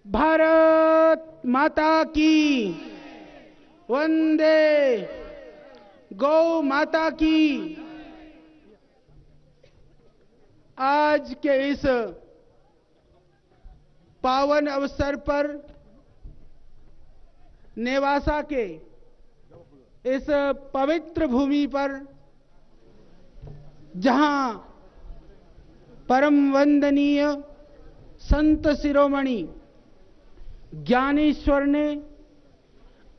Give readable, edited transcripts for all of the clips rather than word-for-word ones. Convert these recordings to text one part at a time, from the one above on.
भारत माता की वंदे, गौ माता की। आज के इस पावन अवसर पर नेवासा के इस पवित्र भूमि पर जहां परम वंदनीय संत शिरोमणि ज्ञानेश्वर ने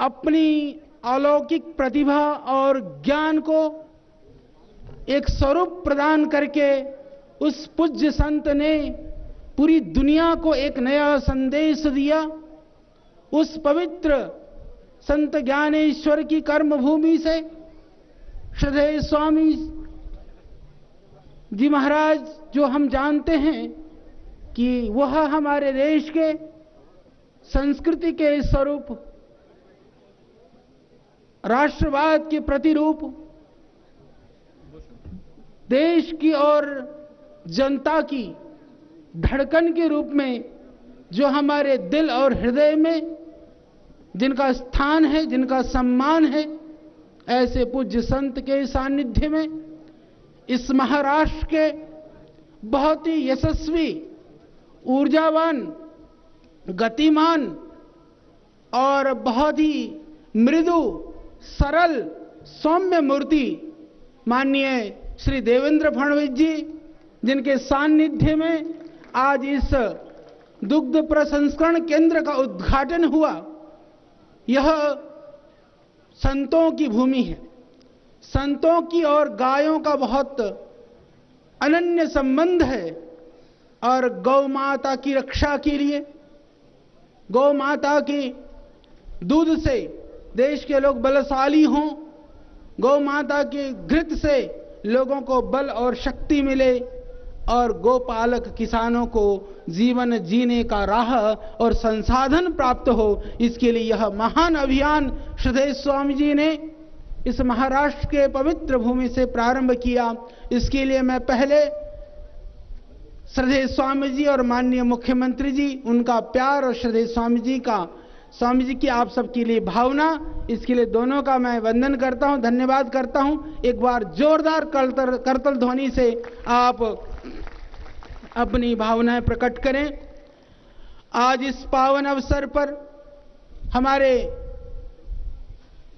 अपनी अलौकिक प्रतिभा और ज्ञान को एक स्वरूप प्रदान करके उस पूज्य संत ने पूरी दुनिया को एक नया संदेश दिया। उस पवित्र संत ज्ञानेश्वर की कर्मभूमि से श्रद्धेय स्वामी जी महाराज, जो हम जानते हैं कि वह हमारे देश के संस्कृति के स्वरूप, राष्ट्रवाद के प्रतिरूप, देश की और जनता की धड़कन के रूप में जो हमारे दिल और हृदय में जिनका स्थान है, जिनका सम्मान है, ऐसे पूज्य संत के सानिध्य में इस महाराष्ट्र के बहुत ही यशस्वी, ऊर्जावान, गतिमान और बहुत ही मृदु, सरल, सौम्य मूर्ति माननीय श्री देवेंद्र फडणवीस जी, जिनके सानिध्य में आज इस दुग्ध प्रसंस्करण केंद्र का उद्घाटन हुआ। यह संतों की भूमि है। संतों की और गायों का बहुत अनन्य संबंध है और गौ माता की रक्षा के लिए, गौ माता के दूध से देश के लोग बलशाली हों, गौ माता के घृत से लोगों को बल और शक्ति मिले और गोपालक किसानों को जीवन जीने का राह और संसाधन प्राप्त हो, इसके लिए यह महान अभियान श्रद्धेय स्वामी जी ने इस महाराष्ट्र के पवित्र भूमि से प्रारंभ किया। इसके लिए मैं पहले श्रद्धेय स्वामी जी और माननीय मुख्यमंत्री जी, उनका प्यार और श्रद्धेय स्वामी जी की आप सबके लिए भावना, इसके लिए दोनों का मैं वंदन करता हूं, धन्यवाद करता हूं। एक बार जोरदार करतल ध्वनि से आप अपनी भावनाएं प्रकट करें। आज इस पावन अवसर पर हमारे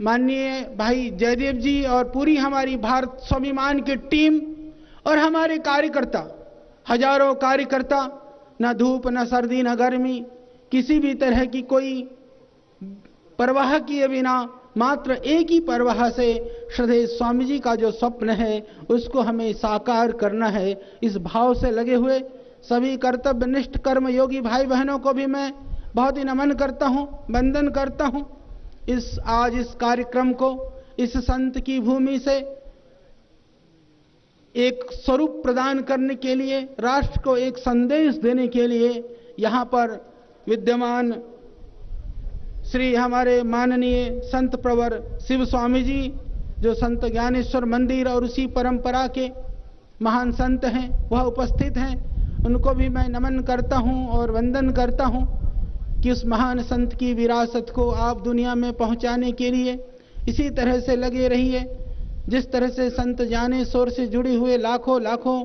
माननीय भाई जयदेव जी और पूरी हमारी भारत स्वाभिमान की टीम और हमारे कार्यकर्ता, हजारों कार्यकर्ता, न धूप न सर्दी न गर्मी, किसी भी तरह की कोई परवाह किए बिना मात्र एक ही परवाह से श्रद्धेय स्वामी जी का जो स्वप्न है उसको हमें साकार करना है। इस भाव से लगे हुए सभी कर्तव्यनिष्ठ कर्मयोगी भाई बहनों को भी मैं बहुत ही नमन करता हूं, वंदन करता हूं। आज इस कार्यक्रम को इस संत की भूमि से एक स्वरूप प्रदान करने के लिए, राष्ट्र को एक संदेश देने के लिए यहां पर विद्यमान श्री हमारे माननीय संत प्रवर शिव स्वामी जी, जो संत ज्ञानेश्वर मंदिर और उसी परंपरा के महान संत हैं, वह उपस्थित हैं। उनको भी मैं नमन करता हूं और वंदन करता हूं कि उस महान संत की विरासत को आप दुनिया में पहुंचाने के लिए इसी तरह से लगे रहिए। जिस तरह से संत ज्ञानेश्वर से जुड़े हुए लाखों लाखों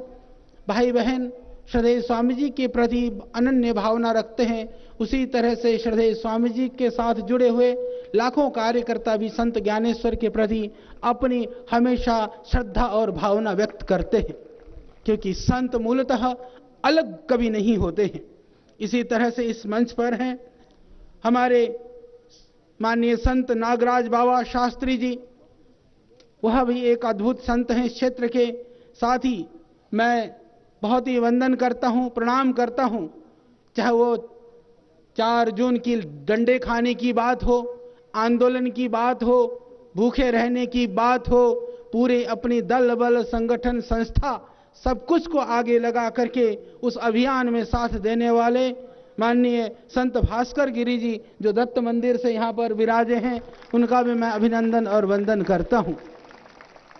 भाई बहन श्रद्धेय स्वामी जी के प्रति अनन्य भावना रखते हैं, उसी तरह से श्रद्धेय स्वामी जी के साथ जुड़े हुए लाखों कार्यकर्ता भी संत ज्ञानेश्वर के प्रति अपनी हमेशा श्रद्धा और भावना व्यक्त करते हैं, क्योंकि संत मूलतः अलग कभी नहीं होते हैं। इसी तरह से इस मंच पर हैं हमारे माननीय संत नागराज बाबा शास्त्री जी, वह भी एक अद्भुत संत हैं इस क्षेत्र के। साथ ही मैं बहुत ही वंदन करता हूं, प्रणाम करता हूं, चाहे वो 4 जून की डंडे खाने की बात हो, आंदोलन की बात हो, भूखे रहने की बात हो, पूरे अपनी दल बल संगठन संस्था सब कुछ को आगे लगा करके उस अभियान में साथ देने वाले माननीय संत भास्कर गिरी जी, जो दत्त मंदिर से यहाँ पर विराजे हैं, उनका भी मैं अभिनंदन और वंदन करता हूँ।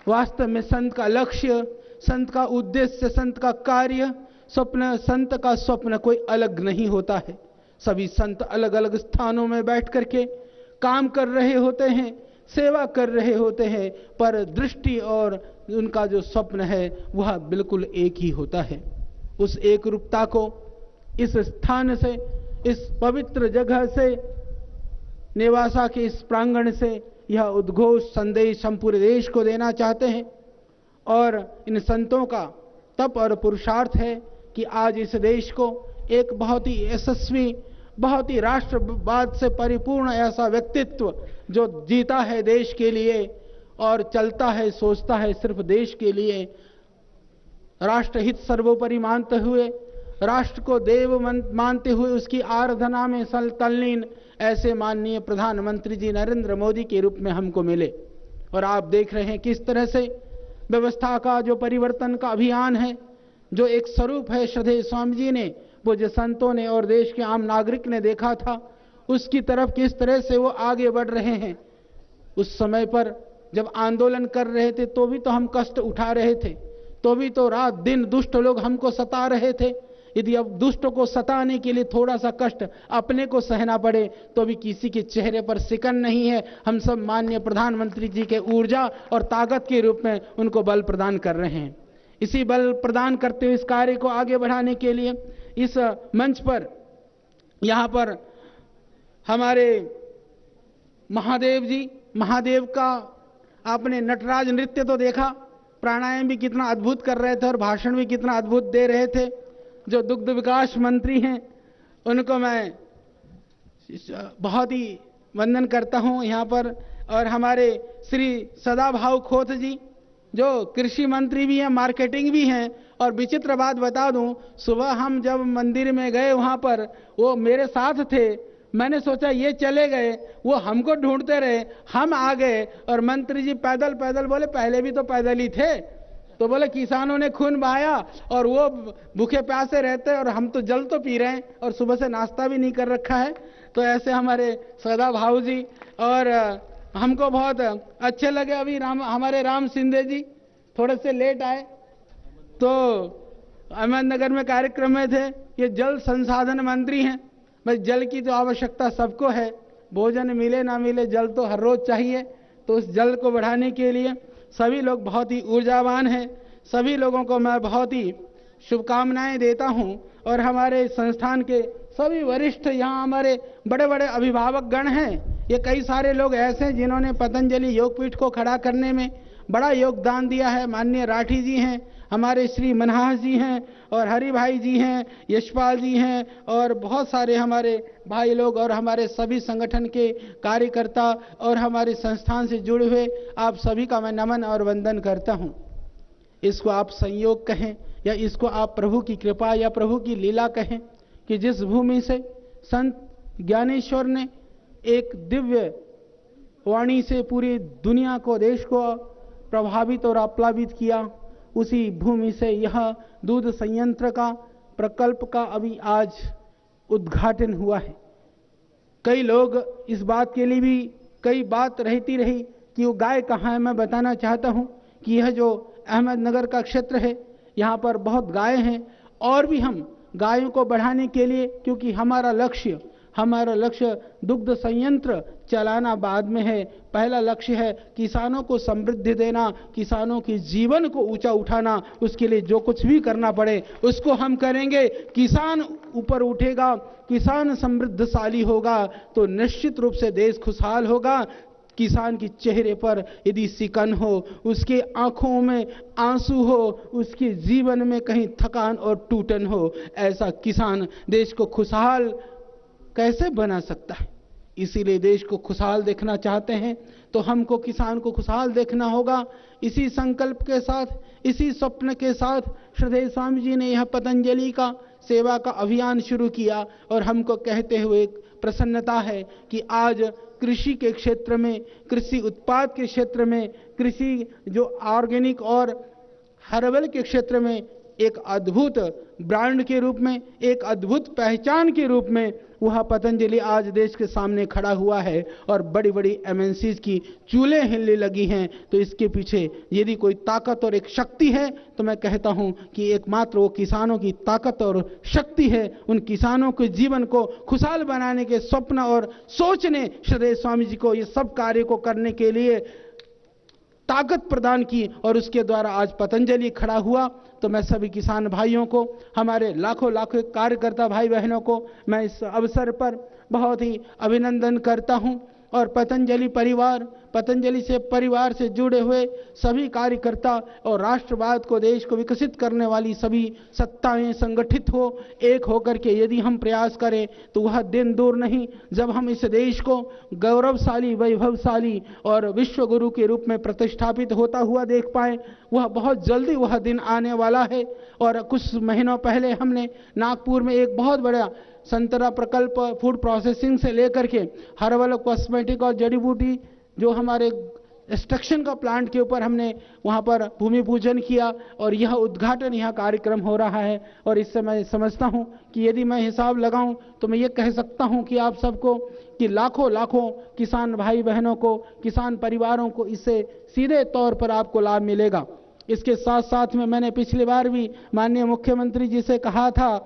वास्तव में संत का लक्ष्य, संत का उद्देश्य, संत का कार्य, स्वप्न, संत का स्वप्न कोई अलग नहीं होता है। सभी संत अलग अलग स्थानों में बैठ करके काम कर रहे होते हैं, सेवा कर रहे होते हैं, पर दृष्टि और उनका जो स्वप्न है वह बिल्कुल एक ही होता है। उस एक रूपता को इस स्थान से, इस पवित्र जगह से, नेवासा के इस प्रांगण से यह उद्घोष संदेश हम पूरे देश को देना चाहते हैं। और इन संतों का तप और पुरुषार्थ है कि आज इस देश को एक बहुत ही यशस्वी, बहुत ही राष्ट्रवाद से परिपूर्ण ऐसा व्यक्तित्व जो जीता है देश के लिए और चलता है, सोचता है सिर्फ देश के लिए, राष्ट्रहित सर्वोपरि मानते हुए, राष्ट्र को देव मानते हुए उसकी आराधना में तल्लीन ऐसे माननीय प्रधानमंत्री जी नरेंद्र मोदी के रूप में हमको मिले। और आप देख रहे हैं किस तरह से व्यवस्था का जो परिवर्तन का अभियान है, जो एक स्वरूप है श्रद्धेय स्वामी जी ने, पूज्य संतों ने और देश के आम नागरिक ने देखा था, उसकी तरफ किस तरह से वो आगे बढ़ रहे हैं। उस समय पर जब आंदोलन कर रहे थे तो भी तो हम कष्ट उठा रहे थे, तो भी तो रात दिन दुष्ट लोग हमको सता रहे थे। यदि अब दुष्टों को सताने के लिए थोड़ा सा कष्ट अपने को सहना पड़े तो भी किसी के चेहरे पर सिकन नहीं है। हम सब माननीय प्रधानमंत्री जी के ऊर्जा और ताकत के रूप में उनको बल प्रदान कर रहे हैं। इसी बल प्रदान करते हुए इस कार्य को आगे बढ़ाने के लिए इस मंच पर, यहाँ पर हमारे महादेव जी, महादेव का आपने नटराज नृत्य तो देखा, प्राणायाम भी कितना अद्भुत कर रहे थे और भाषण भी कितना अद्भुत दे रहे थे। जो दुग्ध विकास मंत्री हैं उनको मैं बहुत ही वंदन करता हूं यहाँ पर। और हमारे श्री सदाभाऊ खोत जी जो कृषि मंत्री भी हैं, मार्केटिंग भी हैं। और विचित्र बात बता दूं, सुबह हम जब मंदिर में गए वहां पर वो मेरे साथ थे, मैंने सोचा ये चले गए, वो हमको ढूंढते रहे, हम आ गए और मंत्री जी पैदल पैदल बोले पहले भी तो पैदल ही थे। तो बोले किसानों ने खून बहाया और वो भूखे प्यासे रहते और हम तो जल तो पी रहे हैं और सुबह से नाश्ता भी नहीं कर रखा है। तो ऐसे हमारे सदा भाऊ जी और हमको बहुत अच्छे लगे। अभी हमारे राम सिंधे जी थोड़े से लेट आए तो अहमदनगर में कार्यक्रम में थे। ये जल संसाधन मंत्री हैं। भाई जल की तो आवश्यकता सबको है, भोजन मिले ना मिले जल तो हर रोज चाहिए। तो उस जल को बढ़ाने के लिए सभी लोग बहुत ही ऊर्जावान हैं। सभी लोगों को मैं बहुत ही शुभकामनाएं देता हूं। और हमारे संस्थान के सभी वरिष्ठ, यहाँ हमारे बड़े बड़े अभिभावक गण हैं। ये कई सारे लोग ऐसे हैं जिन्होंने पतंजलि योगपीठ को खड़ा करने में बड़ा योगदान दिया है। माननीय राठी जी हैं, हमारे श्री मनहास जी हैं और हरि भाई जी हैं, यशपाल जी हैं और बहुत सारे हमारे भाई लोग और हमारे सभी संगठन के कार्यकर्ता और हमारे संस्थान से जुड़े हुए आप सभी का मैं नमन और वंदन करता हूं। इसको आप संयोग कहें या इसको आप प्रभु की कृपा या प्रभु की लीला कहें कि जिस भूमि से संत ज्ञानेश्वर ने एक दिव्य वाणी से पूरी दुनिया को, देश को प्रभावित और आप्लावित किया, उसी भूमि से यह दूध संयंत्र का प्रकल्प का अभी आज उद्घाटन हुआ है। कई लोग इस बात के लिए भी कई बात रहती रही कि वो गाय कहाँ है। मैं बताना चाहता हूँ कि यह जो अहमदनगर का क्षेत्र है यहाँ पर बहुत गाय हैं और भी हम गायों को बढ़ाने के लिए, क्योंकि हमारा लक्ष्य दुग्ध संयंत्र चलाना बाद में है। पहला लक्ष्य है किसानों को समृद्धि देना, किसानों के जीवन को ऊंचा उठाना। उसके लिए जो कुछ भी करना पड़े उसको हम करेंगे। किसान ऊपर उठेगा, किसान समृद्धशाली होगा तो निश्चित रूप से देश खुशहाल होगा। किसान के चेहरे पर यदि सिकन हो, उसके आंखों में आंसू हो, उसके जीवन में कहीं थकान और टूटन हो, ऐसा किसान देश को खुशहाल कैसे बना सकता है। इसीलिए देश को खुशहाल देखना चाहते हैं तो हमको किसान को खुशहाल देखना होगा। इसी संकल्प के साथ, इसी स्वप्न के साथ श्रद्धेय स्वामी जी ने यह पतंजलि का सेवा का अभियान शुरू किया। और हमको कहते हुए प्रसन्नता है कि आज कृषि के क्षेत्र में, कृषि उत्पाद के क्षेत्र में, कृषि जो ऑर्गेनिक और हर्बल के क्षेत्र में एक अद्भुत ब्रांड के रूप में, एक अद्भुत पहचान के रूप में वह पतंजलि आज देश के सामने खड़ा हुआ है और बड़ी बड़ी एमएनसीज की चूल्हे हिलने लगी हैं। तो इसके पीछे यदि कोई ताकत और एक शक्ति है तो मैं कहता हूं कि एकमात्र वो किसानों की ताकत और शक्ति है। उन किसानों के जीवन को खुशहाल बनाने के स्वप्न और सोच ने श्रद्धेय स्वामी जी को ये सब कार्य को करने के लिए ताकत प्रदान की और उसके द्वारा आज पतंजलि खड़ा हुआ। तो मैं सभी किसान भाइयों को, हमारे लाखों लाखों कार्यकर्ता भाई बहनों को मैं इस अवसर पर बहुत ही अभिनंदन करता हूं। और पतंजलि परिवार, पतंजलि से परिवार से जुड़े हुए सभी कार्यकर्ता और राष्ट्रवाद को, देश को विकसित करने वाली सभी सत्ताएं संगठित हो, एक होकर के यदि हम प्रयास करें तो वह दिन दूर नहीं जब हम इस देश को गौरवशाली, वैभवशाली और विश्व गुरु के रूप में प्रतिष्ठापित होता हुआ देख पाए। वह बहुत जल्दी वह दिन आने वाला है। और कुछ महीनों पहले हमने नागपुर में एक बहुत बड़ा संतरा प्रकल्प, फूड प्रोसेसिंग से लेकर के हर्बल, कॉस्मेटिक और जड़ी बूटी जो हमारे एक्सट्रैक्शन का प्लांट के ऊपर हमने वहां पर भूमि पूजन किया और यह उद्घाटन, यह कार्यक्रम हो रहा है। और इससे मैं समझता हूं कि यदि मैं हिसाब लगाऊं तो मैं ये कह सकता हूं कि आप सबको कि लाखों लाखों किसान भाई बहनों को, किसान परिवारों को इससे सीधे तौर पर आपको लाभ मिलेगा। इसके साथ साथ में मैंने पिछली बार भी माननीय मुख्यमंत्री जी से कहा था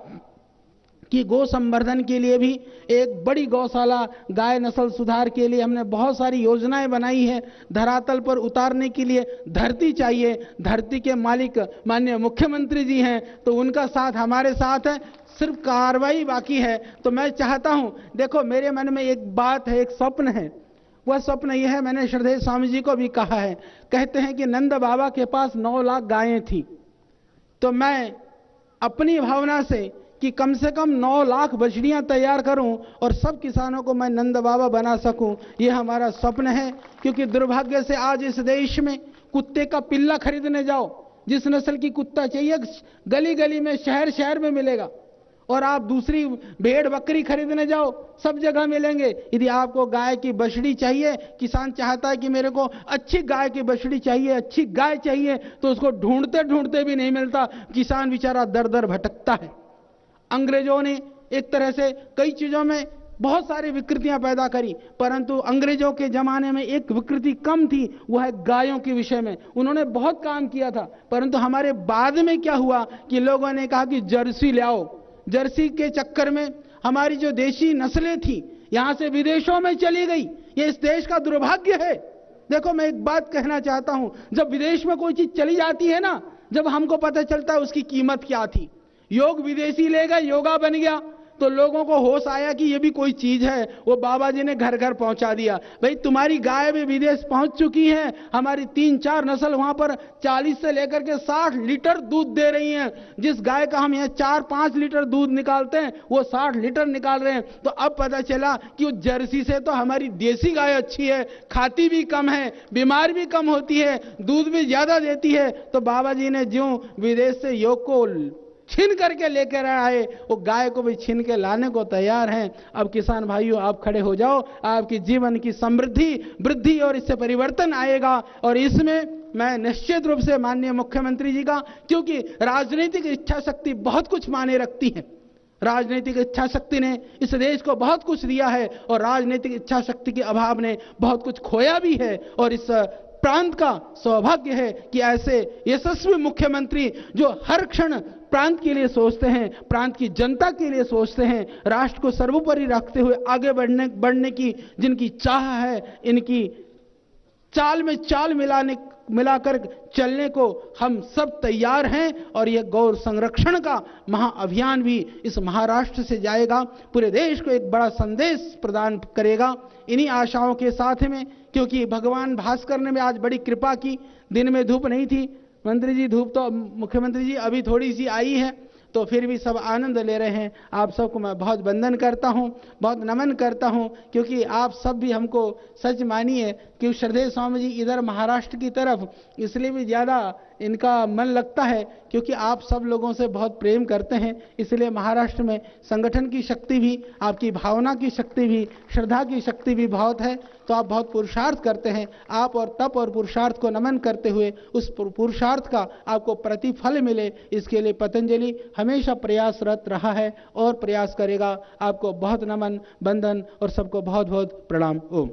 कि गौ संवर्धन के लिए भी एक बड़ी गौशाला, गाय नस्ल सुधार के लिए हमने बहुत सारी योजनाएं बनाई है। धरातल पर उतारने के लिए धरती चाहिए, धरती के मालिक माननीय मुख्यमंत्री जी हैं, तो उनका साथ हमारे साथ है, सिर्फ कार्रवाई बाकी है। तो मैं चाहता हूं, देखो मेरे मन में एक बात है, एक स्वप्न है। वह स्वप्न यह है, मैंने श्रद्धेय स्वामी जी को भी कहा है, कहते हैं कि नंद बाबा के पास 9 लाख गायें थी। तो मैं अपनी भावना से कि कम से कम 9 लाख बछड़ियां तैयार करूं और सब किसानों को मैं नंद बाबा बना सकूं, यह हमारा स्वप्न है। क्योंकि दुर्भाग्य से आज इस देश में कुत्ते का पिल्ला खरीदने जाओ, जिस नस्ल की कुत्ता चाहिए गली गली में, शहर शहर में मिलेगा। और आप दूसरी भेड़ बकरी खरीदने जाओ, सब जगह मिलेंगे। यदि आपको गाय की बछड़ी चाहिए, किसान चाहता है कि मेरे को अच्छी गाय की बछड़ी चाहिए, अच्छी गाय चाहिए, तो उसको ढूंढते ढूंढते भी नहीं मिलता, किसान बेचारा दर दर भटकता है। अंग्रेजों ने एक तरह से कई चीजों में बहुत सारी विकृतियां पैदा करी, परंतु अंग्रेजों के जमाने में एक विकृति कम थी, वह है गायों के विषय में। उन्होंने बहुत काम किया था, परंतु हमारे बाद में क्या हुआ कि लोगों ने कहा कि जर्सी ले आओ। जर्सी के चक्कर में हमारी जो देशी नस्लें थी यहां से विदेशों में चली गई। ये इस देश का दुर्भाग्य है। देखो मैं एक बात कहना चाहता हूं, जब विदेश में कोई चीज चली जाती है ना, जब हमको पता चलता है उसकी कीमत क्या थी। योग विदेशी ले गए, योगा बन गया, तो लोगों को होश आया कि ये भी कोई चीज है। वो बाबा जी ने घर घर पहुंचा दिया, भाई तुम्हारी गाय भी विदेश पहुंच चुकी है, हमारी 3-4 नस्ल वहां पर 40 से लेकर के 60 लीटर दूध दे रही हैं। जिस गाय का हम यहाँ 4-5 लीटर दूध निकालते हैं वो 60 लीटर निकाल रहे हैं। तो अब पता चला कि वो जर्सी से तो हमारी देसी गाय अच्छी है, खाती भी कम है, बीमार भी कम होती है, दूध भी ज्यादा देती है। तो बाबा जी ने ज्यों विदेश से योग को छीन करके लेकर आए, वो गाय को भी छीन के लाने को तैयार हैं। अब किसान भाइयों आप खड़े हो जाओ, आपकी जीवन की समृद्धि, वृद्धि और इससे परिवर्तन आएगा। और इसमें मैं निश्चित रूप से माननीय मुख्यमंत्री जी का, क्योंकि राजनीतिक इच्छा शक्ति बहुत कुछ मायने रखती है। राजनीतिक इच्छा शक्ति ने इस देश को बहुत कुछ दिया है और राजनीतिक इच्छा शक्ति के अभाव ने बहुत कुछ खोया भी है। और इस प्रांत का सौभाग्य है कि ऐसे यशस्वी मुख्यमंत्री जो हर क्षण प्रांत के लिए सोचते हैं, प्रांत की जनता के लिए सोचते हैं, राष्ट्र को सर्वोपरि रखते हुए आगे बढ़ने की जिनकी चाह है, इनकी चाल में चाल मिलाकर चलने को हम सब तैयार हैं। और यह गौ संरक्षण का महाअभियान भी इस महाराष्ट्र से जाएगा, पूरे देश को एक बड़ा संदेश प्रदान करेगा। इन्हीं आशाओं के साथ में, क्योंकि भगवान भास्कर ने भी आज बड़ी कृपा की, दिन में धूप नहीं थी। मंत्री जी धूप तो मुख्यमंत्री जी अभी थोड़ी सी आई है, तो फिर भी सब आनंद ले रहे हैं। आप सबको मैं बहुत वंदन करता हूं, बहुत नमन करता हूं, क्योंकि आप सब भी हमको सच मानिए कि श्रद्धेय स्वामी जी इधर महाराष्ट्र की तरफ इसलिए भी ज़्यादा इनका मन लगता है, क्योंकि आप सब लोगों से बहुत प्रेम करते हैं। इसलिए महाराष्ट्र में संगठन की शक्ति भी, आपकी भावना की शक्ति भी, श्रद्धा की शक्ति भी बहुत है। तो आप बहुत पुरुषार्थ करते हैं। आप और तप और पुरुषार्थ को नमन करते हुए उस पुरुषार्थ का आपको प्रतिफल मिले, इसके लिए पतंजलि हमेशा प्रयासरत रहा है और प्रयास करेगा। आपको बहुत नमन, वंदन और सबको बहुत बहुत प्रणाम। ओम।